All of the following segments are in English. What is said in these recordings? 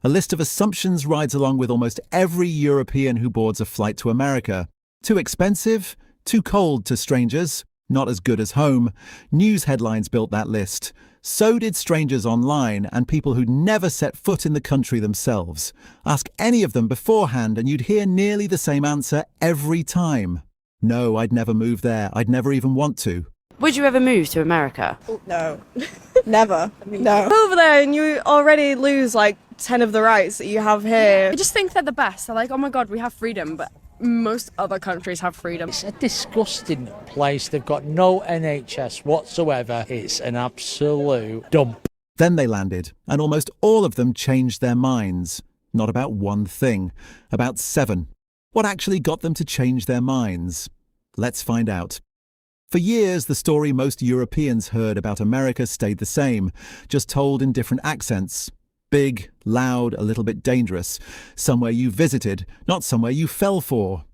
A list of assumptions rides along with almost every European who boards a flight to America. Too expensive? Too cold to strangers? Not as good as home? News headlines built that list. So did strangers online and people who'd never set foot in the country themselves. Ask any of them beforehand and you'd hear nearly the same answer every time. No, I'd never move there. I'd never even want to. Would you ever move to America? No, never. No. Over there and you already lose like 10 of the rights that you have here. I just think they're the best. They're like, oh my God, we have freedom, but most other countries have freedom. It's a disgusting place. They've got no NHS whatsoever. It's an absolute dump. Then they landed, and almost all of them changed their minds. Not about one thing, about 7. What actually got them to change their minds? Let's find out. For years, the story most Europeans heard about America stayed the same, just told in different accents. Big, loud, a little bit dangerous. Somewhere you visited, not somewhere you fell for.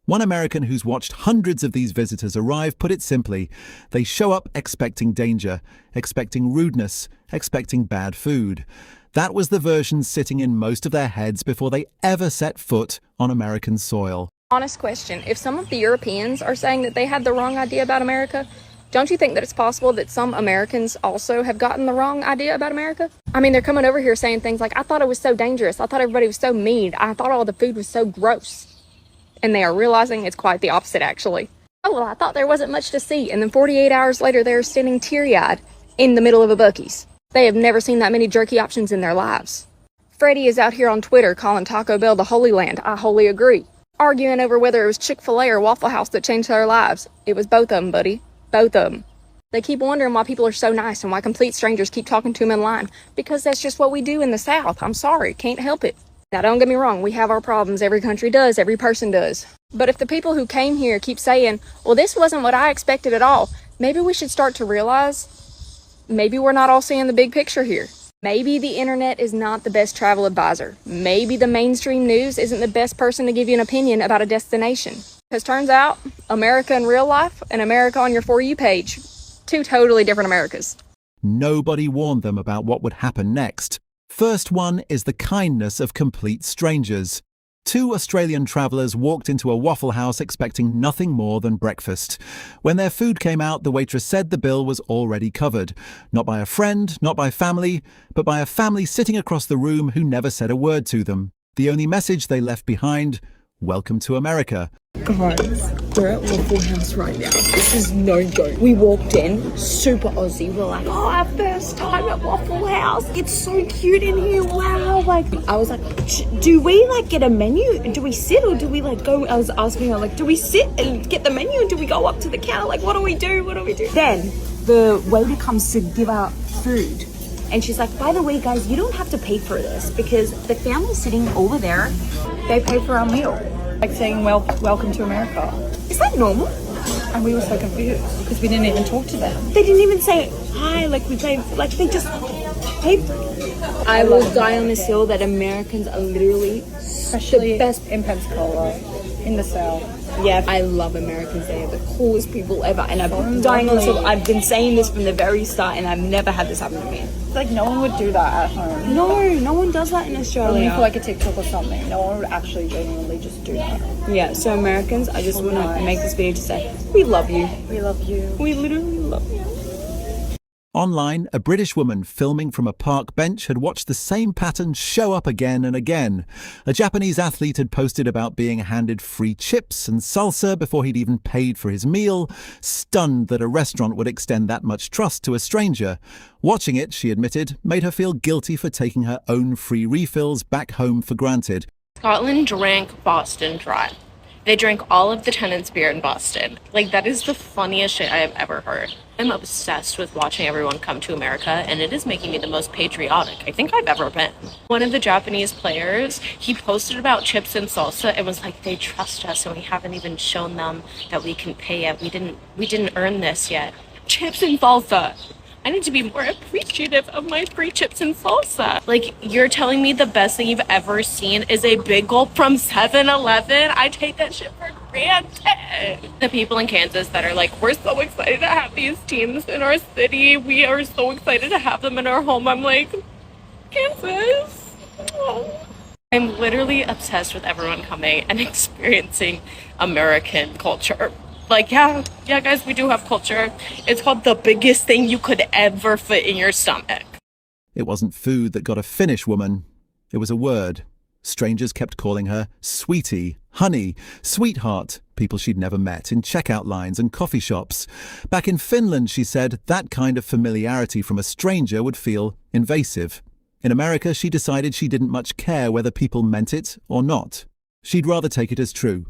One American who's watched hundreds of these visitors arrive put it simply. They show up expecting danger, expecting rudeness, expecting bad food. That was the version sitting in most of their heads before they ever set foot on American soil. Honest question, if some of the Europeans are saying that they had the wrong idea about America, don't you think that it's possible that some Americans also have gotten the wrong idea about America? I mean, they're coming over here saying things like, I thought it was so dangerous. I thought everybody was so mean. I thought all the food was so gross. And they are realizing it's quite the opposite, actually. Oh, well, I thought there wasn't much to see. And then 48 hours later, they're standing teary-eyed in the middle of a Buc-ee's. They have never seen that many jerky options in their lives. Freddie is out here on Twitter calling Taco Bell the Holy Land. I wholly agree. Arguing over whether it was Chick-fil-A or Waffle House that changed their lives. It was both of them, buddy. Both of them. They keep wondering why people are so nice and why complete strangers keep talking to them in line. Because that's just what we do in the South. I'm sorry, can't help it. Now, don't get me wrong, we have our problems. Every country does, every person does. But if the people who came here keep saying, well, this wasn't what I expected at all, maybe we should start to realize maybe we're not all seeing the big picture here. Maybe the internet is not the best travel advisor. Maybe the mainstream news isn't the best person to give you an opinion about a destination. Because turns out, America in real life and America on your For You page, 2 totally different Americas. Nobody warned them about what would happen next. First one is the kindness of complete strangers. 2 Australian travellers walked into a Waffle House expecting nothing more than breakfast. When their food came out, the waitress said the bill was already covered. Not by a friend, not by family, but by a family sitting across the room who never said a word to them. The only message they left behind: welcome to America. Guys, we're at Waffle House right now. This is no joke. We walked in, super Aussie. We're like, oh, our first time at Waffle House. It's so cute in here. Wow. Like, I was like, do we like get a menu? Do we sit or do we like go? I was asking her, like, do we sit and get the menu or do we go up to the counter? Like, what do we do? What do we do? Then the waiter comes to give out food. And she's like, by the way, guys, you don't have to pay for this because the family sitting over there, they pay for our meal. Like saying, welcome to America. Is that normal? And we were so confused because we didn't even talk to them. They didn't even say hi, like we paid, like they just paid. I will die on this hill that Americans are literally Especially the best in Pensacola, in the South. Yeah, I love Americans. They are the coolest people ever. And I've been dying on this hill. I've been saying this from the very start and I've never had this happen to me. It's like no one would do that at home. No one does that in Australia. Only for like a TikTok or something. No one would actually genuinely just do that. Yeah, so Americans, I just want to make this video to say, we love you. We love you. We literally love you. Online, a British woman filming from a park bench had watched the same pattern show up again and again. A Japanese athlete had posted about being handed free chips and salsa before he'd even paid for his meal, stunned that a restaurant would extend that much trust to a stranger. Watching it, she admitted, made her feel guilty for taking her own free refills back home for granted. Scotland drank Boston dry. They drank all of the tenants' beer in Boston. Like, that is the funniest shit I have ever heard. I'm obsessed with watching everyone come to America, and it is making me the most patriotic I think I've ever been. One of the Japanese players, he posted about chips and salsa and was like, they trust us and we haven't even shown them that we can pay it. We didn't earn this yet. Chips and salsa. I need to be more appreciative of my free chips and salsa. Like, you're telling me the best thing you've ever seen is a big gulp from 7-Eleven? I take that shit for granted. The people in Kansas that are like, we're so excited to have these teams in our city. We are so excited to have them in our home. I'm like, Kansas? Oh. I'm literally obsessed with everyone coming and experiencing American culture. Like, yeah, guys, we do have culture. It's called the biggest thing you could ever fit in your stomach. It wasn't food that got a Finnish woman. It was a word. Strangers kept calling her sweetie, honey, sweetheart, people she'd never met in checkout lines and coffee shops. Back in Finland, she said, that kind of familiarity from a stranger would feel invasive. In America, she decided she didn't much care whether people meant it or not. She'd rather take it as true.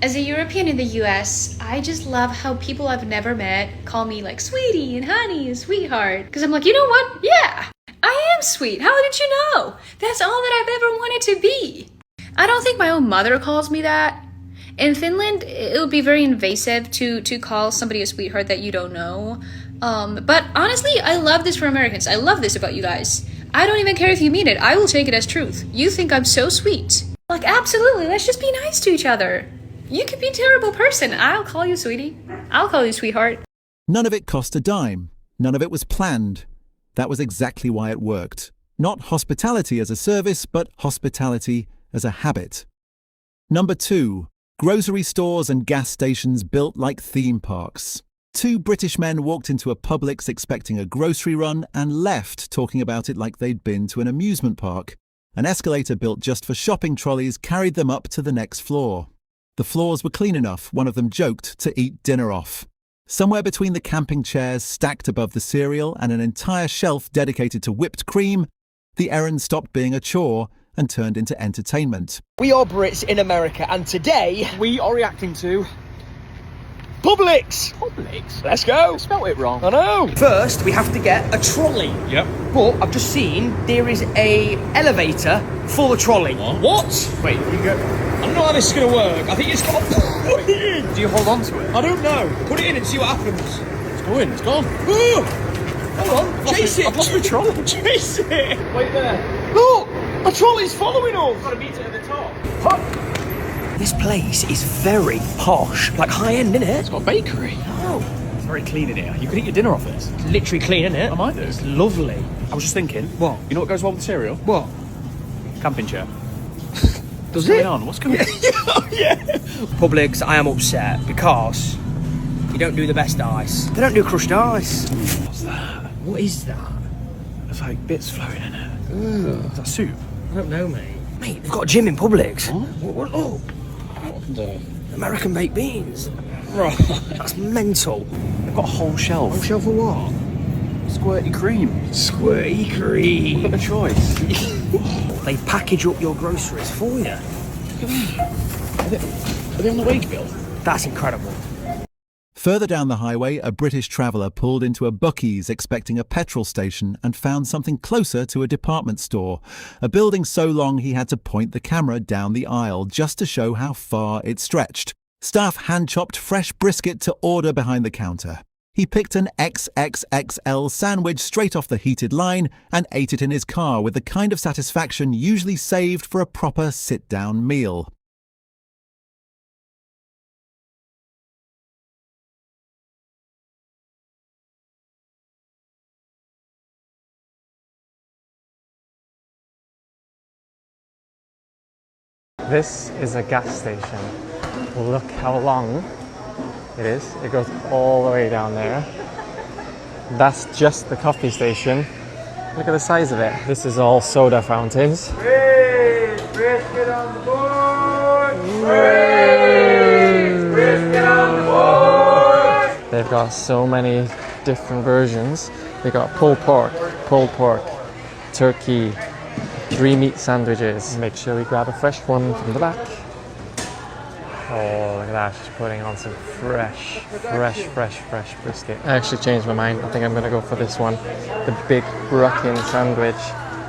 As a European in the US, I just love how people I've never met call me like sweetie and honey and sweetheart. Because I'm like, you know what? Yeah, I am sweet. How did you know? That's all that I've ever wanted to be. I don't think my own mother calls me that. In Finland, it would be very invasive to call somebody a sweetheart that you don't know. But honestly, I love this for Americans. I love this about you guys. I don't even care if you mean it. I will take it as truth. You think I'm so sweet. Like, absolutely, let's just be nice to each other. You could be a terrible person. I'll call you sweetie. I'll call you sweetheart. None of it cost a dime. None of it was planned. That was exactly why it worked. Not hospitality as a service, but hospitality as a habit. Number 2. Grocery stores and gas stations built like theme parks. 2 British men walked into a Publix expecting a grocery run and left talking about it like they'd been to an amusement park. An escalator built just for shopping trolleys carried them up to the next floor. The floors were clean enough, one of them joked, to eat dinner off. Somewhere between the camping chairs stacked above the cereal and an entire shelf dedicated to whipped cream, the errand stopped being a chore and turned into entertainment. We are Brits in America, and today we are reacting to Publix. Publix? Let's go. I spelled it wrong. I know. First, we have to get a trolley. Yep. But I've just seen there is a elevator for the trolley. What? Wait, you go. I don't know how this is going to work. I think it's got to put it in. Do you hold on to it? I don't know. Put it in and see what happens. It's going. It's gone. Ooh. Hold on. Chase it. I've lost my trolley. Chase it. Wait there. Look. A trolley's following us. Got to beat it at the top. Huh? This place is very posh, like high-end, innit? It's got a bakery. Oh. It's very clean in here. You could eat your dinner off this. It's literally clean, innit? I might do. It's lovely. I was just thinking. What? You know what goes well with cereal? What? Camping chair. Does it? What's going on? What's going on? Yeah. Publix, I am upset because you don't do the best ice. They don't do crushed ice. What's that? What is that? There's like bits floating in it. Is that soup? I don't know, mate. Mate, they've got a gym in Publix. What? Oh. American baked beans. Right. That's mental. They've got a whole shelf. Whole shelf of what? Squirty cream. Squirty cream. Look at the choice. They package up your groceries for you. Are they on the wage bill? That's incredible. Further down the highway, a British traveller pulled into a Buc-ee's expecting a petrol station and found something closer to a department store. A building so long he had to point the camera down the aisle just to show how far it stretched. Staff hand-chopped fresh brisket to order behind the counter. He picked an XXXL sandwich straight off the heated line and ate it in his car with the kind of satisfaction usually saved for a proper sit-down meal. This is a gas station. Look how long it is. It goes all the way down there. That's just the coffee station. Look at the size of it. This is all soda fountains. Hey, brisket on the board! Hey, brisket on the board! They've got so many different versions. They got pulled pork, turkey, 3 meat sandwiches. Make sure we grab a fresh one from the back. Oh, look at that. She's putting on some fresh brisket. I actually changed my mind. I think I'm going to go for this one. The big Bruckin sandwich.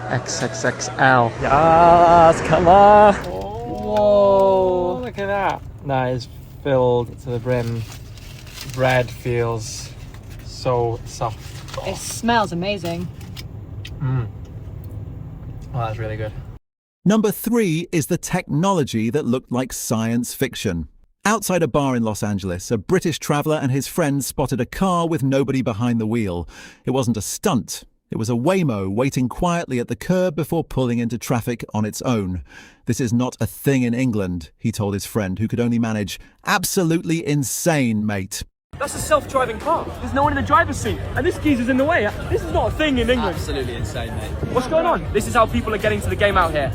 XXXL. Yes, come on. Whoa, look at that. That is filled to the brim. Bread feels so soft. It smells amazing. Oh, that's really good. Number 3 is the technology that looked like science fiction. Outside a bar in Los Angeles, a British traveller and his friends spotted a car with nobody behind the wheel. It wasn't a stunt. It was a Waymo waiting quietly at the curb before pulling into traffic on its own. This is not a thing in England, he told his friend, who could only manage, absolutely insane, mate. That's a self-driving car. There's no one in the driver's seat, and this geezer's in the way. This is not a thing in England. Absolutely insane, mate. What's going on? This is how people are getting to the game out here.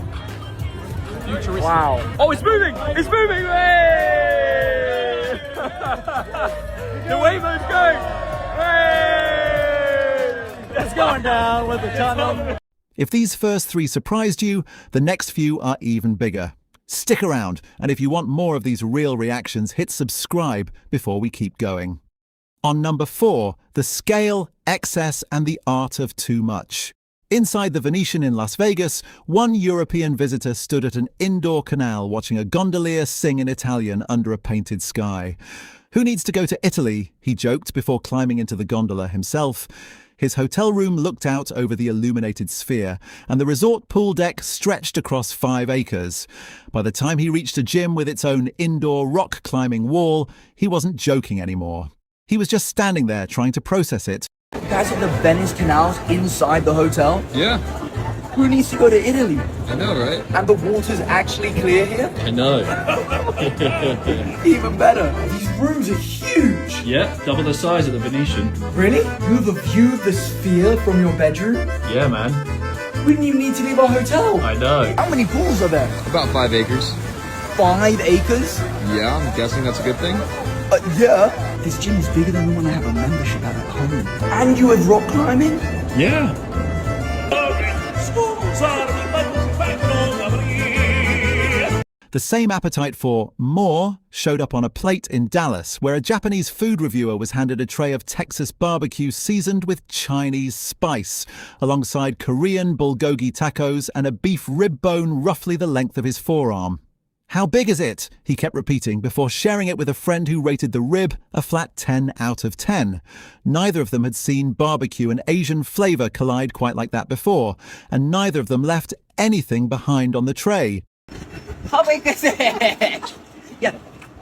Futuristic. Wow. Oh, it's moving! It's moving! Hey! The Waymo's going! Hey! It's going down with the tunnel. If these first three surprised you, the next few are even bigger. Stick around, and if you want more of these real reactions, hit subscribe before we keep going. On number 4, the scale, excess, and the art of too much. Inside the Venetian in Las Vegas, one European visitor stood at an indoor canal watching a gondolier sing in Italian under a painted sky. Who needs to go to Italy, he joked before climbing into the gondola himself. His hotel room looked out over the illuminated sphere, and the resort pool deck stretched across 5 acres. By the time he reached a gym with its own indoor rock-climbing wall, he wasn't joking anymore. He was just standing there trying to process it. You guys have the Venice canals inside the hotel? Yeah, Who needs to go to Italy? I know, right? And the water's actually clear here? I know. Even better. These rooms are huge. Yeah, double the size of the Venetian. Really? You have a view of the sphere from your bedroom? Yeah, man. We didn't even need to leave our hotel. I know. How many pools are there? About 5 acres. 5 acres? Yeah, I'm guessing that's a good thing. Yeah. This gym is bigger than the one I have a membership at home. And you have rock climbing? Yeah. The same appetite for more showed up on a plate in Dallas, where a Japanese food reviewer was handed a tray of Texas barbecue seasoned with Chinese spice, alongside Korean bulgogi tacos and a beef rib bone roughly the length of his forearm. How big is it? He kept repeating before sharing it with a friend who rated the rib a flat 10 out of 10. Neither of them had seen barbecue and Asian flavour collide quite like that before, and neither of them left anything behind on the tray. How big is it? Yeah.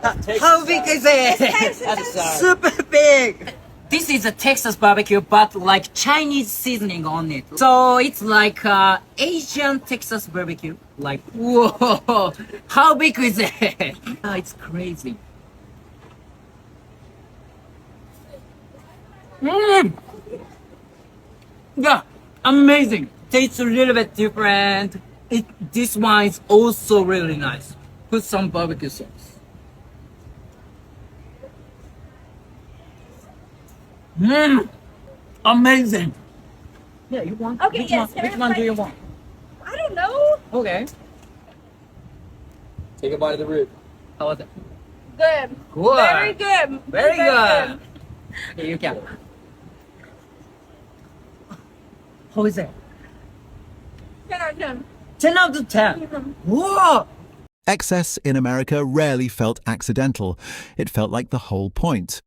How big is it? Super big. This is a Texas barbecue, but like Chinese seasoning on it. So it's like Asian Texas barbecue. Like, whoa, how big is it? It's crazy. Yeah, amazing. Tastes a little bit different. This one is also really nice. Put some barbecue sauce. Amazing. Yeah, you want? Okay, Which one do you want? I don't know. Okay. Take a bite of the rib. How was it? Good. Good. Very good. Very good. Okay, you can. How is it? 10 out of 10. 10 out of 10. Whoa! Excess in America rarely felt accidental. It felt like the whole point.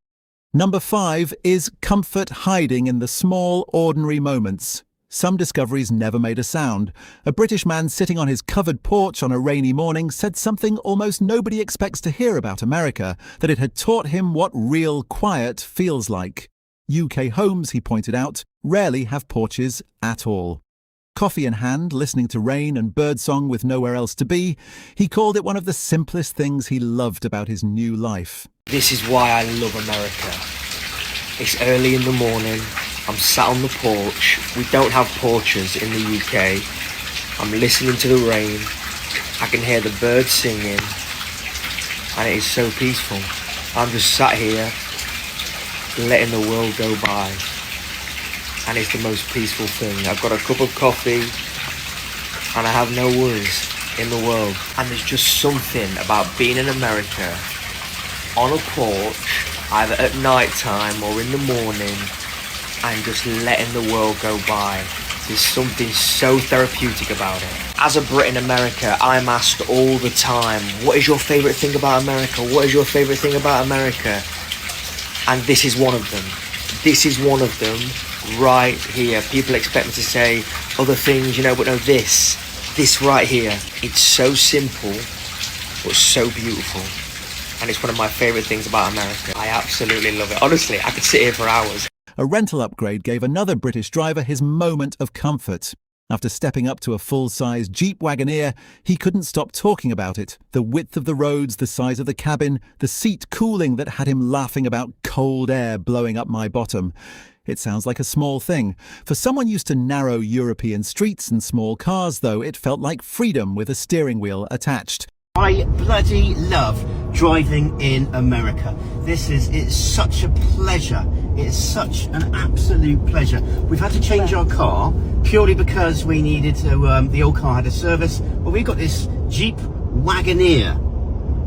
Number 5 is comfort hiding in the small, ordinary moments. Some discoveries never made a sound. A British man sitting on his covered porch on a rainy morning said something almost nobody expects to hear about America, that it had taught him what real quiet feels like. UK homes, he pointed out, rarely have porches at all. Coffee in hand, listening to rain and birdsong with nowhere else to be, he called it one of the simplest things he loved about his new life. This is why I love America. It's early in the morning. I'm sat on the porch. We don't have porches in the UK. I'm listening to the rain. I can hear the birds singing. And it is so peaceful. I'm just sat here, letting the world go by. And it's the most peaceful thing. I've got a cup of coffee and I have no worries in the world. And there's just something about being in America on a porch, either at night time or in the morning, and just letting the world go by. There's something so therapeutic about it. As a Brit in America, I'm asked all the time, what is your favourite thing about America? What is your favourite thing about America? And this is one of them. This is one of them right here. People expect me to say other things, but no, this right here. It's so simple, but so beautiful. And it's one of my favourite things about America. I absolutely love it. Honestly, I could sit here for hours. A rental upgrade gave another British driver his moment of comfort. After stepping up to a full-size Jeep Wagoneer, he couldn't stop talking about it. The width of the roads, the size of the cabin, the seat cooling that had him laughing about cold air blowing up my bottom. It sounds like a small thing. For someone used to narrow European streets and small cars, though, it felt like freedom with a steering wheel attached. I bloody love driving in America. It's such a pleasure. It's such an absolute pleasure. We've had to change our car purely because we needed to, the old car had a service, but we've got this Jeep Wagoneer.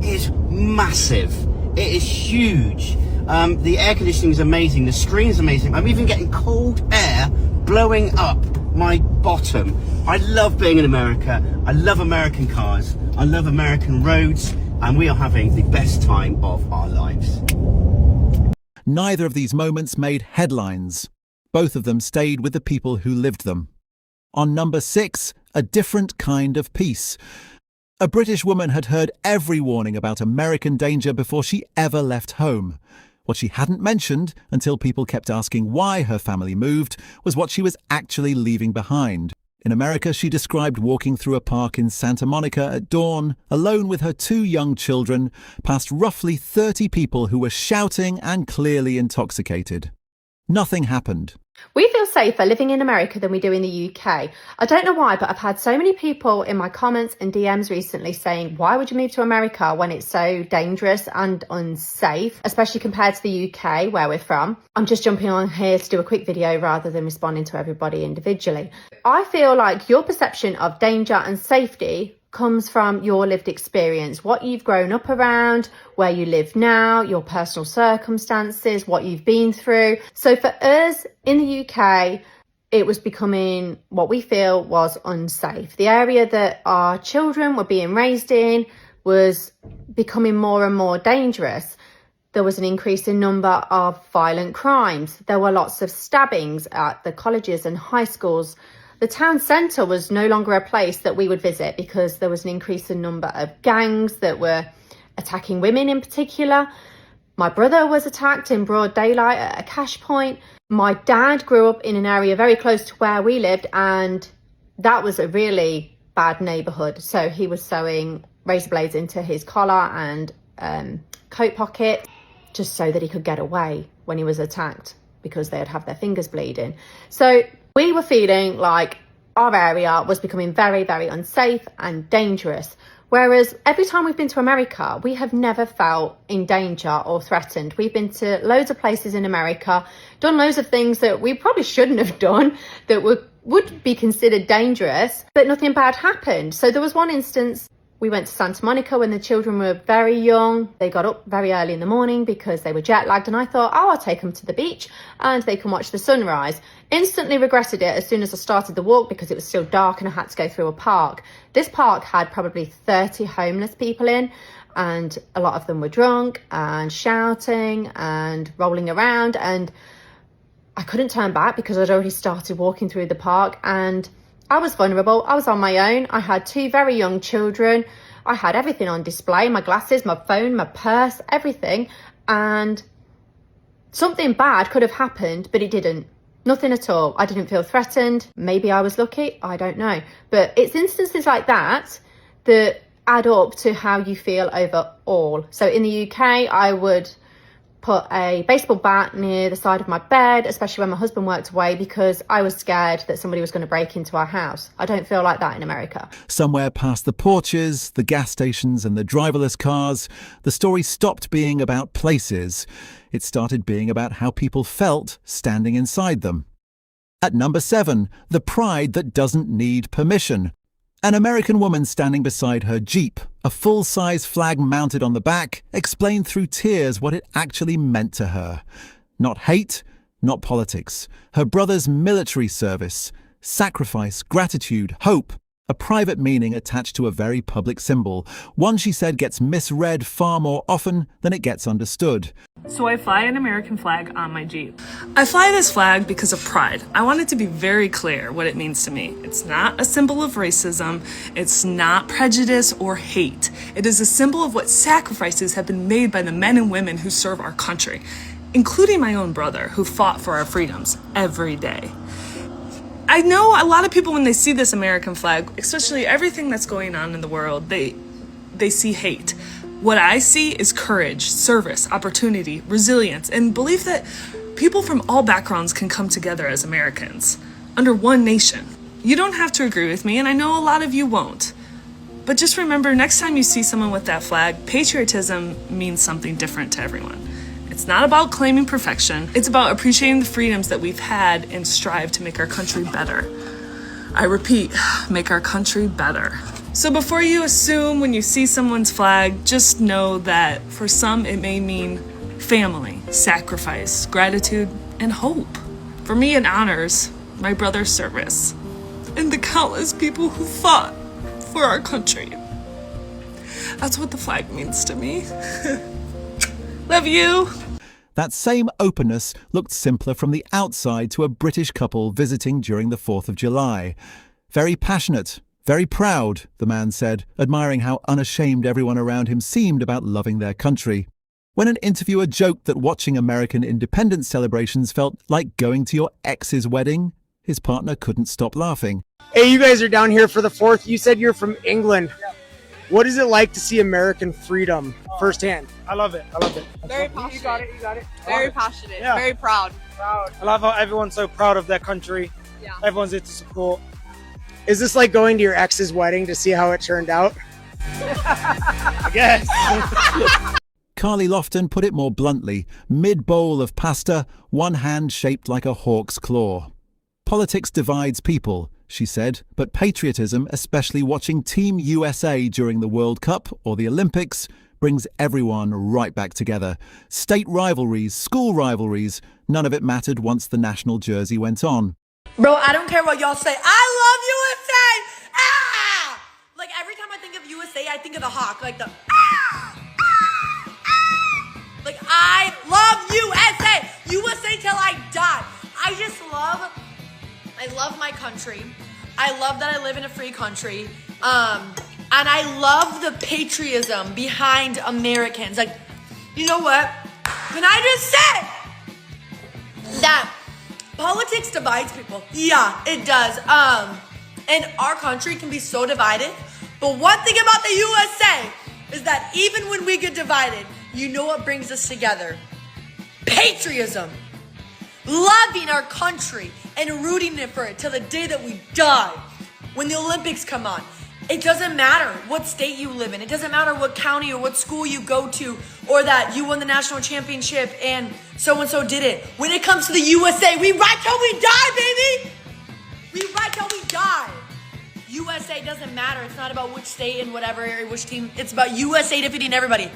It is massive. It is huge. The air conditioning is amazing. The screen is amazing. I'm even getting cold air blowing up my bottom. I love being in America. I love American cars. I love American roads, and we are having the best time of our lives. Neither of these moments made headlines. Both of them stayed with the people who lived them. On number 6, a different kind of peace. A British woman had heard every warning about American danger before she ever left home. What she hadn't mentioned, until people kept asking why her family moved, was what she was actually leaving behind. In America, she described walking through a park in Santa Monica at dawn, alone with her 2 young children, past roughly 30 people who were shouting and clearly intoxicated. Nothing happened. We feel safer living in America than we do in the UK. I don't know why, but I've had so many people in my comments and DMs recently saying, why would you move to America when it's so dangerous and unsafe, especially compared to the UK where we're from? I'm just jumping on here to do a quick video rather than responding to everybody individually. I feel like your perception of danger and safety comes from your lived experience, what you've grown up around, where you live now, your personal circumstances, what you've been through. So for us in the UK, it was becoming what we feel was unsafe. The area that our children were being raised in was becoming more and more dangerous. There was an increase in number of violent crimes. There were lots of stabbings at the colleges and high schools. The town centre was no longer a place that we would visit because there was an increase in number of gangs that were attacking women in particular. My brother was attacked in broad daylight at a cash point. My dad grew up in an area very close to where we lived, and that was a really bad neighbourhood. So he was sewing razor blades into his collar and coat pocket just so that he could get away when he was attacked because they'd have their fingers bleeding. So we were feeling like our area was becoming very, very unsafe and dangerous. Whereas every time we've been to America, we have never felt in danger or threatened. We've been to loads of places in America, done loads of things that we probably shouldn't have done that would be considered dangerous, but nothing bad happened. So there was one instance. We went to Santa Monica when the children were very young. They got up very early in the morning because they were jet lagged, and I thought, oh, I'll take them to the beach and they can watch the sunrise. Instantly regretted it as soon as I started the walk because it was still dark and I had to go through a park. This park had probably 30 homeless people in, and a lot of them were drunk and shouting and rolling around, and I couldn't turn back because I'd already started walking through the park, and I was vulnerable. I was on my own. I had 2 very young children. I had everything on display, my glasses, my phone, my purse, everything. And something bad could have happened, but it didn't. Nothing at all. I didn't feel threatened. Maybe I was lucky. I don't know. But it's instances like that that add up to how you feel overall. So in the UK, I would put a baseball bat near the side of my bed, especially when my husband worked away, because I was scared that somebody was going to break into our house. I don't feel like that in America. Somewhere past the porches, the gas stations and the driverless cars, the story stopped being about places. It started being about how people felt standing inside them. At number 7, the pride that doesn't need permission. An American woman standing beside her Jeep, a full-size flag mounted on the back, explained through tears what it actually meant to her. Not hate, not politics. Her brother's military service, sacrifice, gratitude, hope, a private meaning attached to a very public symbol. One, she said, gets misread far more often than it gets understood. So I fly an American flag on my Jeep. I fly this flag because of pride. I want it to be very clear what it means to me. It's not a symbol of racism. It's not prejudice or hate. It is a symbol of what sacrifices have been made by the men and women who serve our country. including my own brother, who fought for our freedoms every day. I know a lot of people, when they see this American flag, especially everything that's going on in the world, they see hate. What I see is courage, service, opportunity, resilience, and belief that people from all backgrounds can come together as Americans under one nation. You don't have to agree with me, and I know a lot of you won't. But just remember, next time you see someone with that flag, patriotism means something different to everyone. It's not about claiming perfection. It's about appreciating the freedoms that we've had and strive to make our country better. I repeat, make our country better. So before you assume when you see someone's flag, just know that for some it may mean family, sacrifice, gratitude, and hope. For me, it honors my brother's service and the countless people who fought for our country. That's what the flag means to me. Love you. That same openness looked simpler from the outside to a British couple visiting during the 4th of July. Very passionate, very proud, the man said, admiring how unashamed everyone around him seemed about loving their country. When an interviewer joked that watching American independence celebrations felt like going to your ex's wedding, his partner couldn't stop laughing. Hey, you guys are down here for the 4th. You said you're from England. What is it like to see American freedom firsthand? I love it. I love it. Very passionate. You got it. You got it. Very passionate. Yeah. Very proud. I love how everyone's so proud of their country. Yeah. Everyone's there to support. Is this like going to your ex's wedding to see how it turned out? I guess. Carly Lofton put it more bluntly, mid-bowl of pasta, one hand shaped like a hawk's claw. Politics divides people, she said, but patriotism, especially watching Team USA during the World Cup or the Olympics, brings everyone right back together. State rivalries, school rivalries, none of it mattered once the national jersey went on. Bro, I don't care what y'all say. I love USA! Ah! Like every time I think of USA, I think of the hawk. Like the ah! Ah! Ah! Like I love USA! USA till I die. I love my country. I love that I live in a free country. And I love the patriotism behind Americans. Like, you know what? Can I just say that politics divides people? Yeah, it does. And our country can be so divided. But one thing about the USA is that even when we get divided, you know what brings us together? Patriotism. Loving our country and rooting for it till the day that we die. When the Olympics come on, it doesn't matter what state you live in. It doesn't matter what county or what school you go to, or that you won the national championship and so did it. When it comes to the USA, we ride till we die, baby! We ride till we die. USA doesn't matter. It's not about which state and whatever, or which team. It's about USA defeating everybody.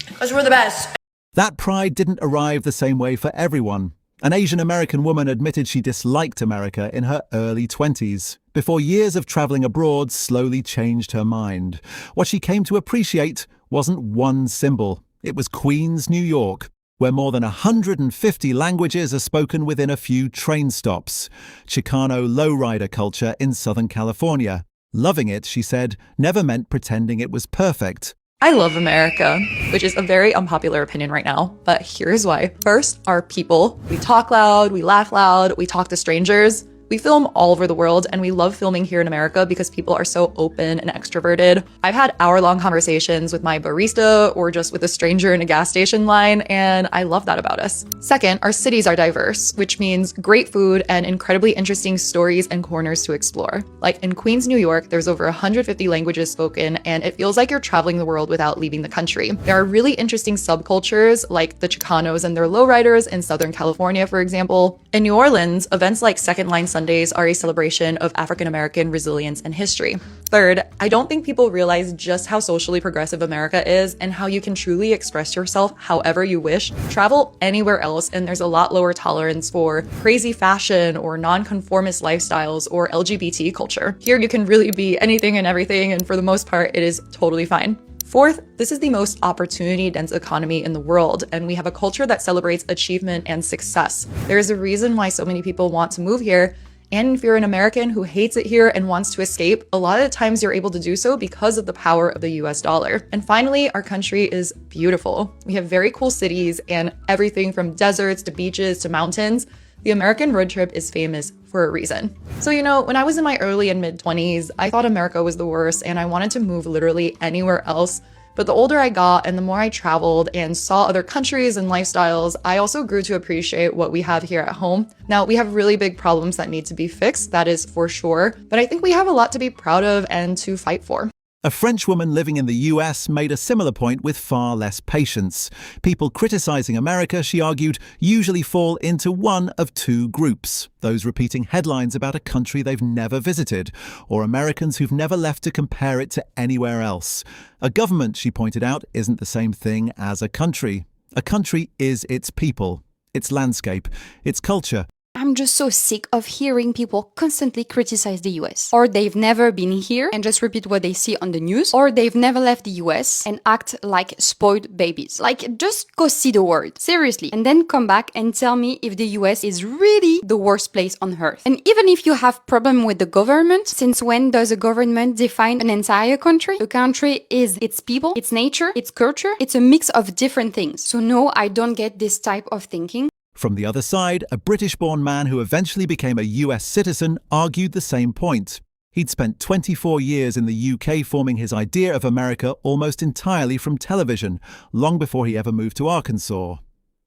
Because we're the best. That pride didn't arrive the same way for everyone. An Asian American woman admitted she disliked America in her early 20s, before years of traveling abroad slowly changed her mind. What she came to appreciate wasn't one symbol. It was Queens, New York, where more than 150 languages are spoken within a few train stops. Chicano lowrider culture in Southern California. Loving it, she said, never meant pretending it was perfect. I love America, which is a very unpopular opinion right now, but here's why. First, our people. We talk loud, we laugh loud, we talk to strangers. We film all over the world, and we love filming here in America because people are so open and extroverted. I've had hour-long conversations with my barista or just with a stranger in a gas station line, and I love that about us. Second, our cities are diverse, which means great food and incredibly interesting stories and corners to explore. Like in Queens, New York, there's over 150 languages spoken, and it feels like you're traveling the world without leaving the country. There are really interesting subcultures, like the Chicanos and their lowriders in Southern California, for example. In New Orleans, events like Second Line Sundays are a celebration of African-American resilience and history. Third, I don't think people realize just how socially progressive America is and how you can truly express yourself however you wish. Travel anywhere else and there's a lot lower tolerance for crazy fashion or non-conformist lifestyles or LGBT culture. Here you can really be anything and everything, and for the most part, it is totally fine. Fourth, this is the most opportunity-dense economy in the world, and we have a culture that celebrates achievement and success. There is a reason why so many people want to move here, And if you're an American who hates it here and wants to escape, a lot of the times you're able to do so because of the power of the US dollar. And finally, our country is beautiful. We have very cool cities and everything from deserts to beaches to mountains. The American road trip is famous for a reason. So, you know, when I was in my early and mid 20s, I thought America was the worst and I wanted to move literally anywhere else. But the older I got and the more I traveled and saw other countries and lifestyles, I also grew to appreciate what we have here at home. Now, we have really big problems that need to be fixed, that is for sure, but I think we have a lot to be proud of and to fight for. A French woman living in the US made a similar point with far less patience. People criticizing America, she argued, usually fall into one of two groups: those repeating headlines about a country they've never visited, or Americans who've never left to compare it to anywhere else. A government, she pointed out, isn't the same thing as a country. A country is its people, its landscape, its culture. I'm just so sick of hearing people constantly criticize the US. Or they've never been here and just repeat what they see on the news. Or they've never left the US and act like spoiled babies. Like, just go see the world. Seriously. And then come back and tell me if the US is really the worst place on earth. And even if you have problem with the government, since when does a government define an entire country? A country is its people, its nature, its culture. It's a mix of different things. So no, I don't get this type of thinking. From the other side, a British-born man who eventually became a US citizen argued the same point. He'd spent 24 years in the UK forming his idea of America almost entirely from television, long before he ever moved to Arkansas.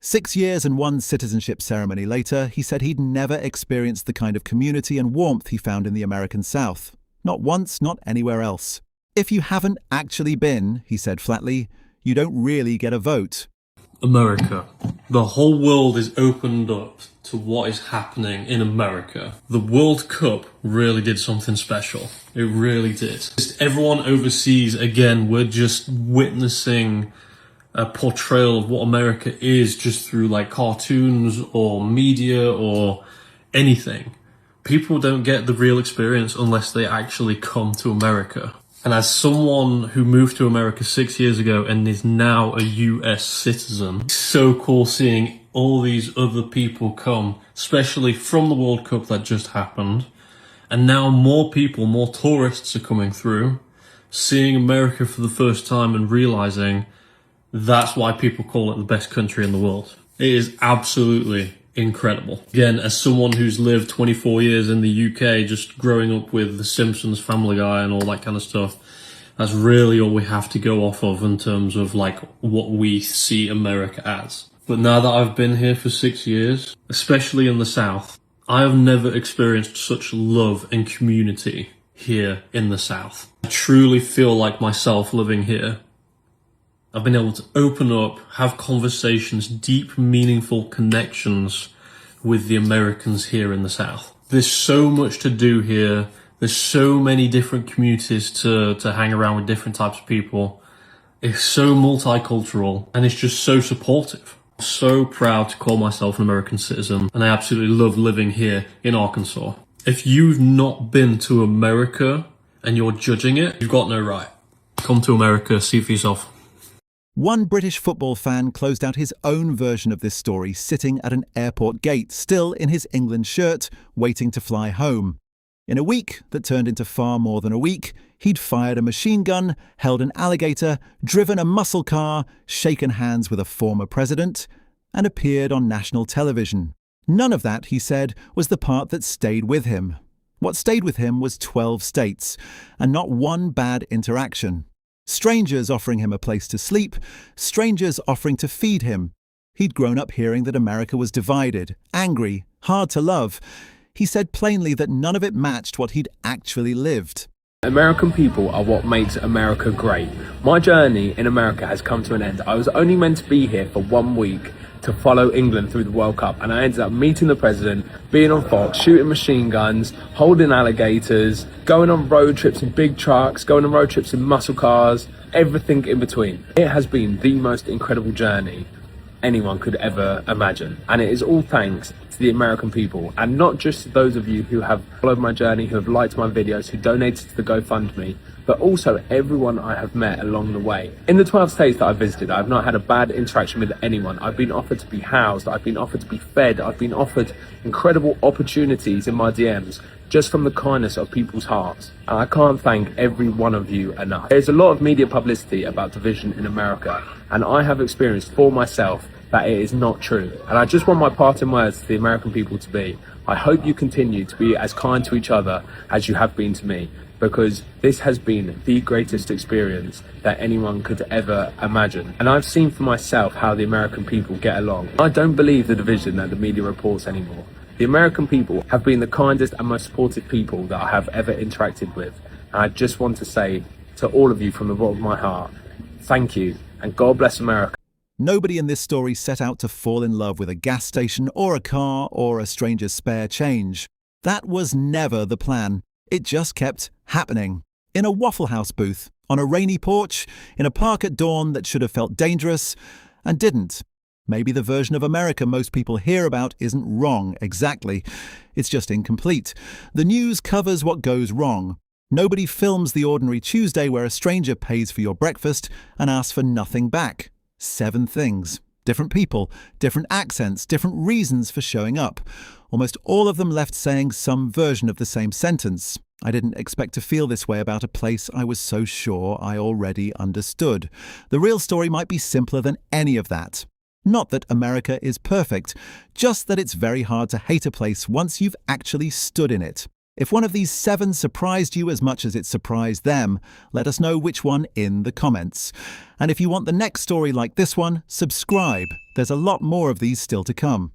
6 years and one citizenship ceremony later, he said he'd never experienced the kind of community and warmth he found in the American South. Not once, not anywhere else. If you haven't actually been, he said flatly, you don't really get a vote. America. The whole world is opened up to what is happening in America. The World Cup really did something special. It really did. Just everyone overseas, again, we're just witnessing a portrayal of what America is just through like cartoons or media or anything. People don't get the real experience unless they actually come to America. And as someone who moved to America 6 years ago and is now a US citizen, it's so cool seeing all these other people come, especially from the World Cup that just happened. And now more people, more tourists are coming through, seeing America for the first time and realizing that's why people call it the best country in the world. It is absolutely incredible. Again, as someone who's lived 24 years in the UK, just growing up with The Simpsons, Family Guy and all that kind of stuff, that's really all we have to go off of in terms of like what we see America as. But now that I've been here for 6 years, especially in the South, I have never experienced such love and community here in the South. I truly feel like myself living here. I've been able to open up, have conversations, deep, meaningful connections with the Americans here in the South. There's so much to do here. There's so many different communities to hang around with different types of people. It's so multicultural and it's just so supportive. I'm so proud to call myself an American citizen and I absolutely love living here in Arkansas. If you've not been to America and you're judging it, you've got no right. Come to America, see for yourself. One British football fan closed out his own version of this story sitting at an airport gate, still in his England shirt, waiting to fly home. In a week that turned into far more than a week, he'd fired a machine gun, held an alligator, driven a muscle car, shaken hands with a former president, and appeared on national television. None of that, he said, was the part that stayed with him. What stayed with him was 12 states, and not one bad interaction. Strangers offering him a place to sleep, strangers offering to feed him. He'd grown up hearing that America was divided, angry, hard to love. He said plainly that none of it matched what he'd actually lived. American people are what makes America great. My journey in America has come to an end. I was only meant to be here for 1 week to follow England through the World Cup, and I ended up meeting the president, being on Fox, shooting machine guns, holding alligators, going on road trips in big trucks, going on road trips in muscle cars, everything in between. It has been the most incredible journey anyone could ever imagine, and it is all thanks to the American people, and not just to those of you who have followed my journey, who have liked my videos, who donated to the GoFundMe, but also everyone I have met along the way. In the 12 states that I've visited, I've not had a bad interaction with anyone. I've been offered to be housed, I've been offered to be fed, I've been offered incredible opportunities in my DMs, just from the kindness of people's hearts. And I can't thank every one of you enough. There's a lot of media publicity about division in America, and I have experienced for myself that it is not true. And I just want my parting words to the American people to be, I hope you continue to be as kind to each other as you have been to me, because this has been the greatest experience that anyone could ever imagine. And I've seen for myself how the American people get along. I don't believe the division that the media reports anymore. The American people have been the kindest and most supportive people that I have ever interacted with. And I just want to say to all of you from the bottom of my heart, thank you, and God bless America. Nobody in this story set out to fall in love with a gas station or a car or a stranger's spare change. That was never the plan. It just kept happening. In a Waffle House booth, on a rainy porch, in a park at dawn that should have felt dangerous and didn't. Maybe the version of America most people hear about isn't wrong exactly. It's just incomplete. The news covers what goes wrong. Nobody films the ordinary Tuesday where a stranger pays for your breakfast and asks for nothing back. 7 things. Different people, different accents, different reasons for showing up. Almost all of them left saying some version of the same sentence. I didn't expect to feel this way about a place I was so sure I already understood. The real story might be simpler than any of that. Not that America is perfect, just that it's very hard to hate a place once you've actually stood in it. If one of these 7 surprised you as much as it surprised them, let us know which one in the comments. And if you want the next story like this one, subscribe. There's a lot more of these still to come.